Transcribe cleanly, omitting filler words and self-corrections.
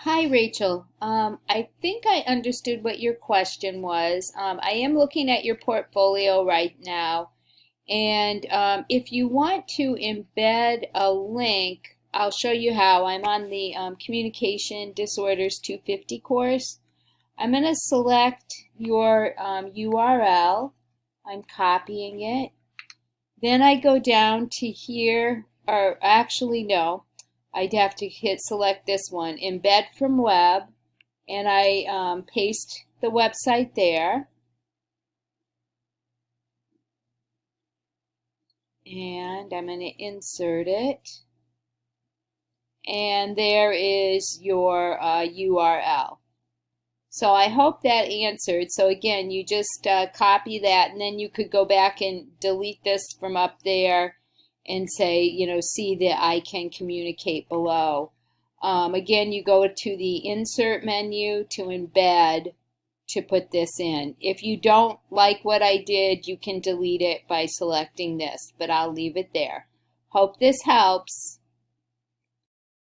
Hi, Rachel. I think I understood what your question was. I am looking at your portfolio right now, and if you want to embed a link, I'll show you how. I'm on the Communication Disorders 250 course. I'm going to select your URL. I'm copying it. Then I go down to here, or actually no, I'd have to hit select this one, embed from web, and I paste the website there. And I'm going to insert it. And there is your URL. So I hope that answered. So again, you just copy that, and then you could go back and delete this from up there and say, see that I can communicate below. Again, you go to the insert menu to embed to put this in. If you don't like what I did, you can delete it by selecting this, but I'll leave it there. Hope this helps.